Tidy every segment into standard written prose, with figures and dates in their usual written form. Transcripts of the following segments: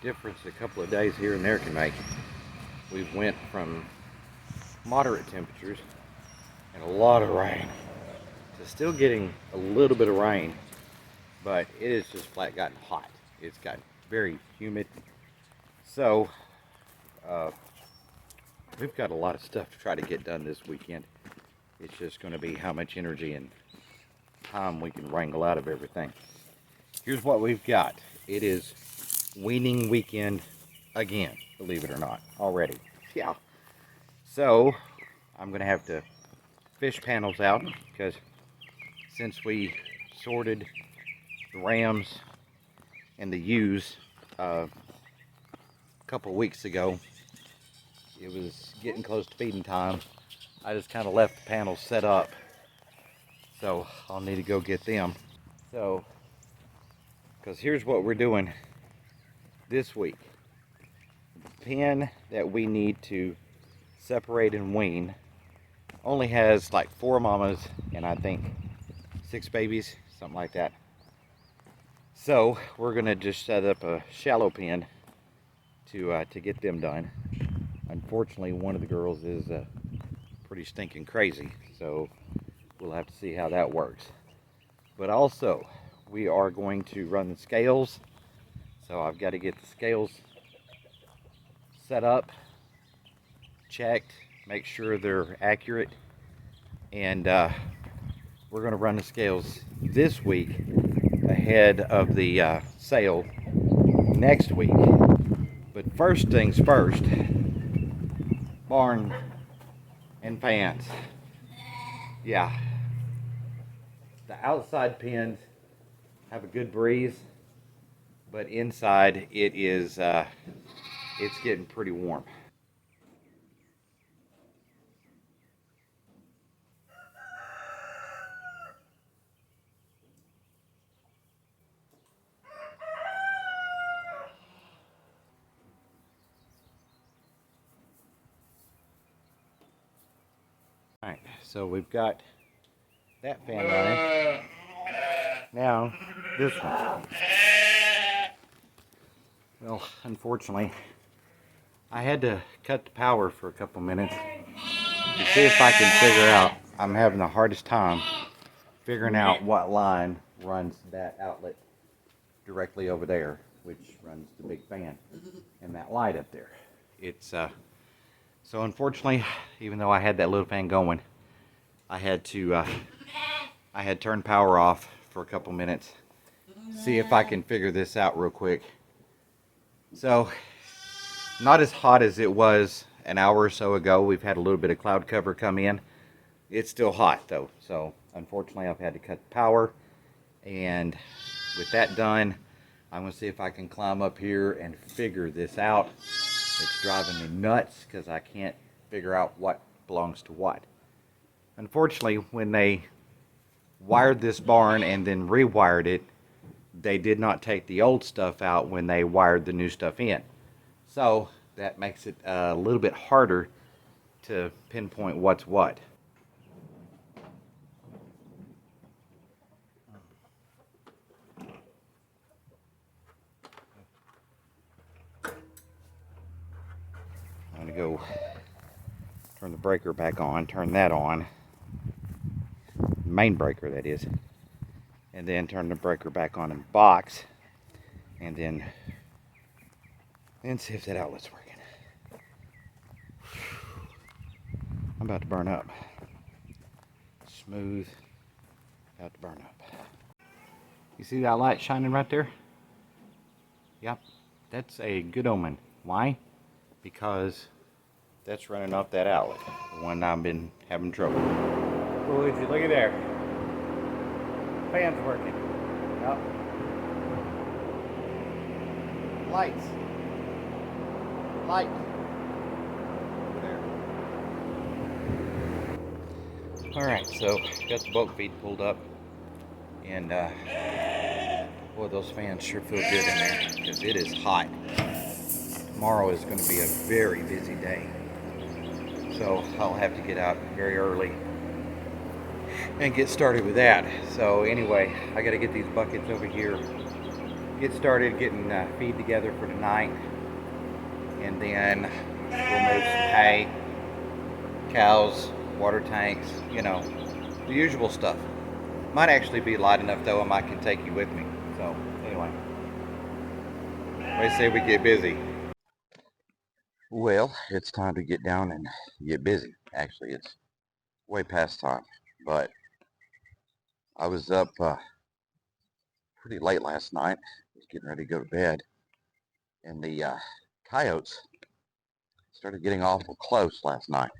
difference a couple of days here and there can make. We've went from moderate temperatures and a lot of rain to still getting a little bit of rain, but it has just flat gotten hot. It's gotten very humid. So we've got a lot of stuff to try to get done this weekend. It's just going to be how much energy and time we can wrangle out of everything. Here's what we've got. It is weaning weekend again, believe it or not, already. Yeah. So I'm going to have to fish panels out because since we sorted the rams and the ewes a couple weeks ago, it was getting close to feeding time. I just kind of left the panels set up, so I'll need to go get them. So, because here's what we're doing this week. The pen that we need to separate and wean only has like 4 mamas and I think 6 babies, something like that. So we're gonna just set up a shallow pen to get them done. Unfortunately, one of the girls is pretty stinking crazy, so we'll have to see how that works. But also, we are going to run the scales, so I've got to get the scales set up, checked, make sure they're accurate, and we're going to run the scales this week ahead of the sale next week. But first things first, barn and fans. Yeah, the outside pens have a good breeze, but inside it is it's getting pretty warm. All right, so we've got that fan running. Now, this one. Well, unfortunately, I had to cut the power for a couple minutes to see if I can figure out. I'm having the hardest time figuring out what line runs that outlet directly over there, which runs the big fan and that light up there. It's so unfortunately, even though I had that little fan going, I had turned power off for a couple minutes, see if I can figure this out real quick. So, not as hot as it was an hour or so ago. We've had a little bit of cloud cover come in. It's still hot though, so unfortunately I've had to cut the power. And with that done, I'm going to see if I can climb up here and figure this out. It's driving me nuts because I can't figure out what belongs to what. Unfortunately, when they wired this barn and then rewired it, they did not take the old stuff out when they wired the new stuff in. So that makes it a little bit harder to pinpoint what's what. I'm going to go turn the breaker back on, turn that on, main breaker that is, and then turn the breaker back on in the box, and then see if that outlet's working. I'm about to burn up. Smooth, about to burn up. You see that light shining right there? Yep, that's a good omen. Why? Because that's running off that outlet, the one I've been having trouble. Would you look at there? Fan's working. Yep. Lights. Light. There. Alright, so got the bulk feed pulled up, and boy, those fans sure feel good in there because it is hot. Tomorrow is going to be a very busy day, so I'll have to get out very early and get started with that. So anyway, I got to get these buckets over here get started getting feed together for tonight, and then we'll move some hay, cows, water tanks, you know, the usual stuff. Might actually be light enough though, I can take you with me. So anyway, they say we get busy. Well, it's time to get down and get busy. Actually, it's way past time, but I was up pretty late last night. Was getting ready to go to bed, and the coyotes started getting awful close last night.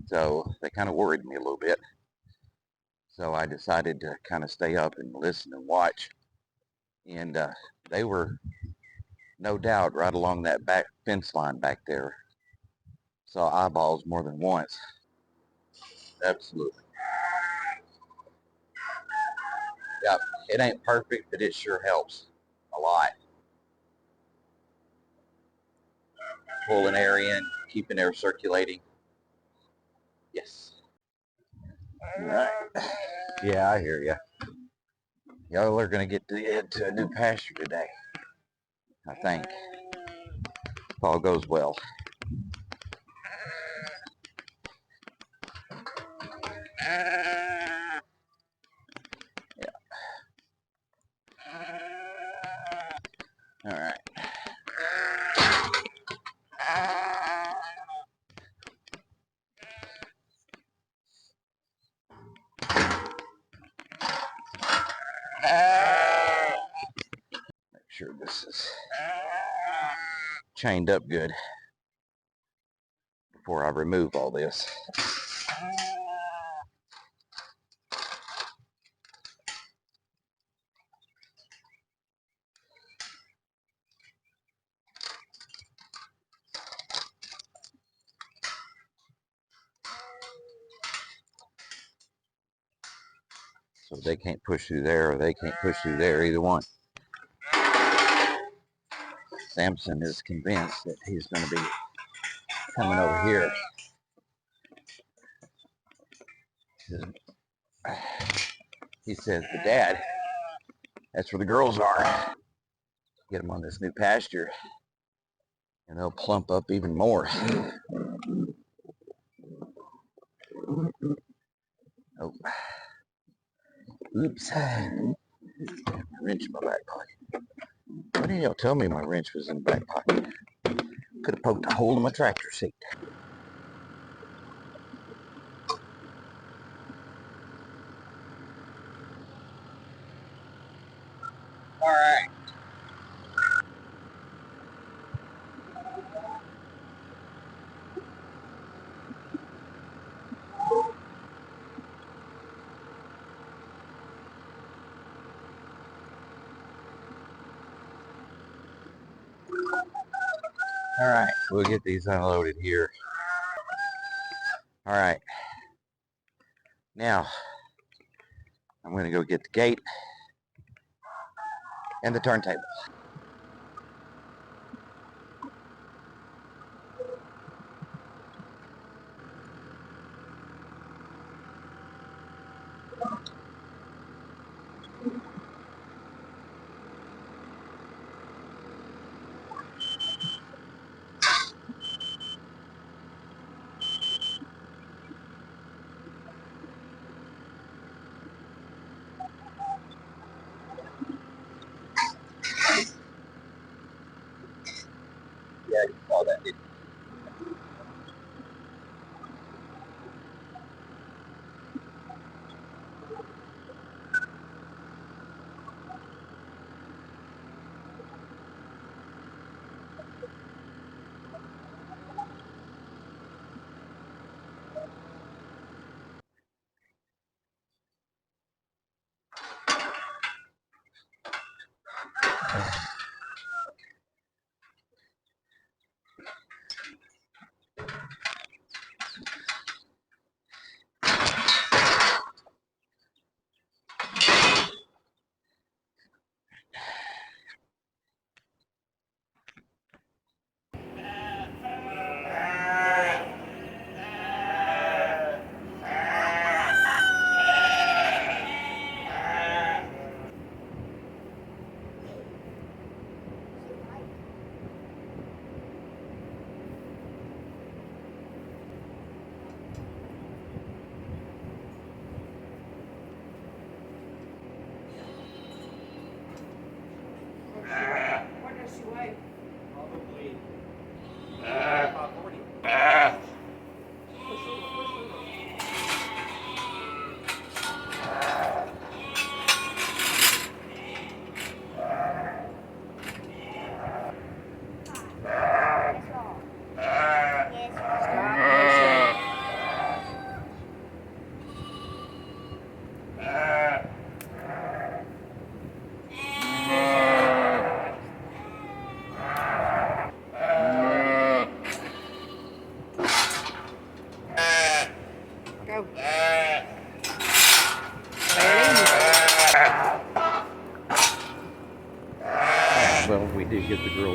So they kind of worried me a little bit. So I decided to kind of stay up and listen and watch. And they were no doubt right along that back fence line back there. Saw eyeballs more than once. Absolutely. Yep. It ain't perfect, but it sure helps a lot. Pulling air in, keeping air circulating. Yes. All right. Yeah, I hear you. Y'all are going to get to head to a new pasture today, I think. If all goes well. Yeah. All right. Make sure this is chained up good before I remove all this. So they can't push through there, or they can't push through there, either one. Samson is convinced that he's going to be coming over here. He says, "But Dad, that's where the girls are. Get them on this new pasture, and they'll plump up even more." Oh, oops. My wrench in my back pocket. Why didn't y'all tell me my wrench was in the back pocket? Could have poked a hole in my tractor seat. All right. All right. We'll get these unloaded here. All right. Now, I'm going to go get the gate and the turntable. Yeah, you saw that, didn't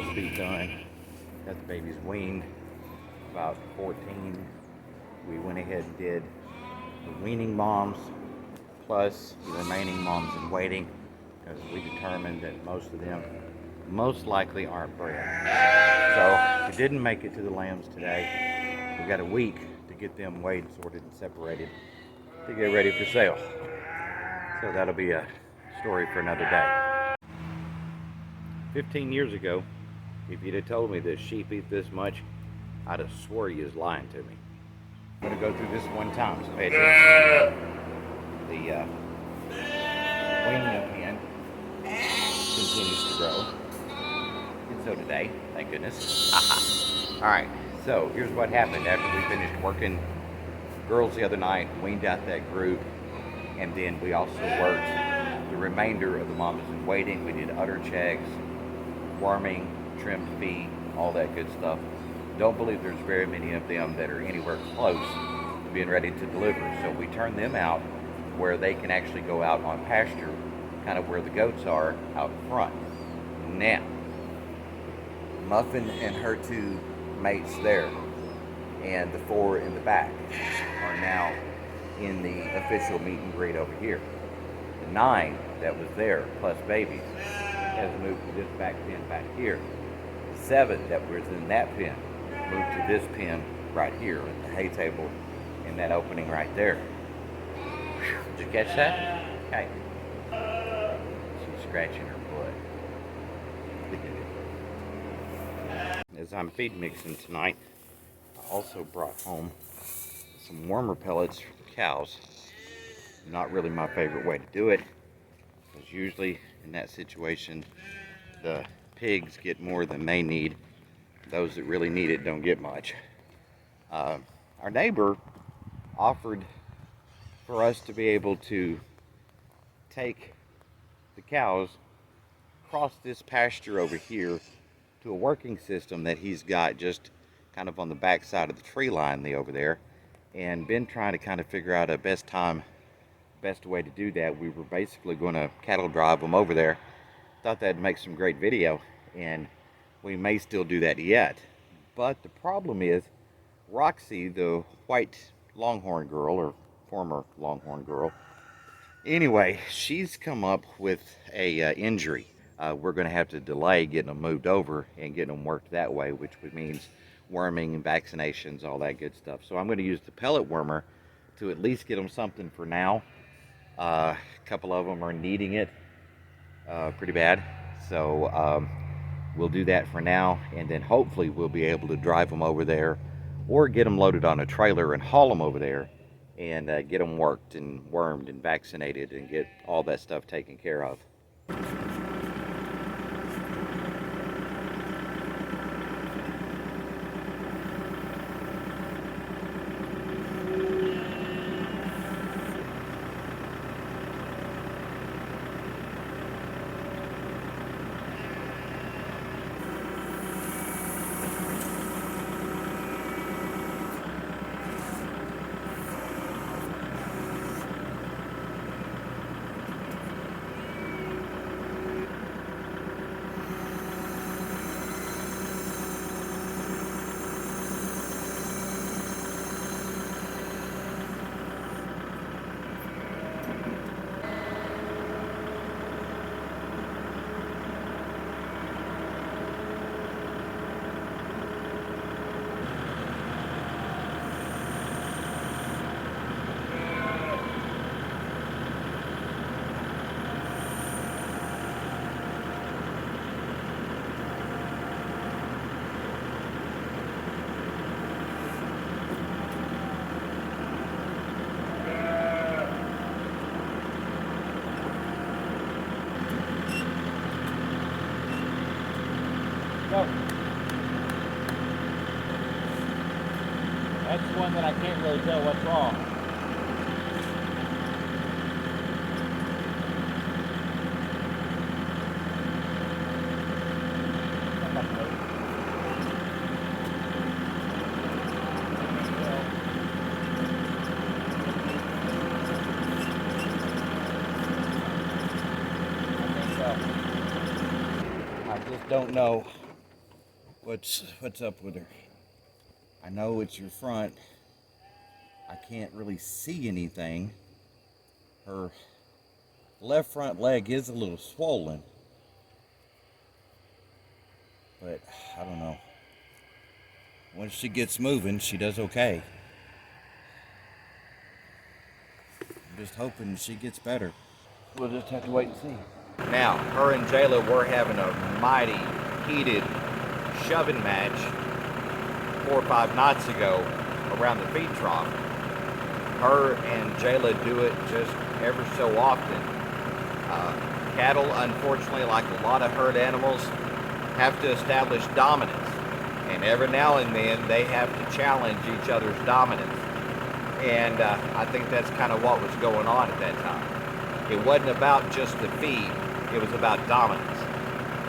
nose feet done. Got the babies weaned. About 14. We went ahead and did the weaning moms plus the remaining moms in waiting, because we determined that most of them most likely aren't bred. So we didn't make it to the lambs today. We got a week to get them weighed, sorted, and separated to get ready for sale. So that'll be a story for another day. 15 years ago, if you'd have told me that sheep eat this much, I'd have swore you was lying to me. I'm going to go through this one time, so pay attention. The weaning pen continues to grow. And so today, thank goodness. Alright, so here's what happened after we finished working girls the other night, weaned out that group, and then we also worked the remainder of the moms in waiting. We did udder checks, worming, trimmed feet, all that good stuff. Don't believe there's very many of them that are anywhere close to being ready to deliver. So we turn them out where they can actually go out on pasture, kind of where the goats are out front. Now, Muffin and her 2 mates there, and the 4 in the back are now in the official meet and greet over here. The 9 that was there, plus babies, has moved to this back pen back here. The 7 that was in that pen moved to this pen right here at the hay table in that opening right there. Did you catch that? Okay. She's scratching her butt. As I'm feed mixing tonight, I also brought home some wormer pellets from cows. Not really my favorite way to do it, because usually in that situation the pigs get more than they need. Those that really need it don't get much. Our neighbor offered for us to be able to take the cows across this pasture over here to a working system that he's got just kind of on the back side of the tree line over there, and been trying to kind of figure out a best way to do that. We were basically going to cattle drive them over there. Thought that'd make some great video, and we may still do that yet. But the problem is Roxy, the white longhorn girl, or former longhorn girl, anyway, she's come up with a injury. We're going to have to delay getting them moved over and getting them worked that way, which means worming and vaccinations, all that good stuff. So I'm going to use the pellet wormer to at least get them something for now. A couple of them are needing it pretty bad, so we'll do that for now, and then hopefully we'll be able to drive them over there or get them loaded on a trailer and haul them over there and get them worked and wormed and vaccinated and get all that stuff taken care of. Go. That's one that I can't really tell what's wrong. I just don't know What's up with her? I know it's your front. I can't really see anything. Her left front leg is a little swollen, but I don't know. Once she gets moving, she does okay. I'm just hoping she gets better. We'll just have to wait and see. Now, her and Jayla were having a mighty heated shoving match 4 or 5 nights ago around the feed trough. Her and Jayla do it just ever so often. Cattle, unfortunately, like a lot of herd animals, have to establish dominance. And every now and then, they have to challenge each other's dominance. And I think that's kind of what was going on at that time. It wasn't about just the feed, it was about dominance.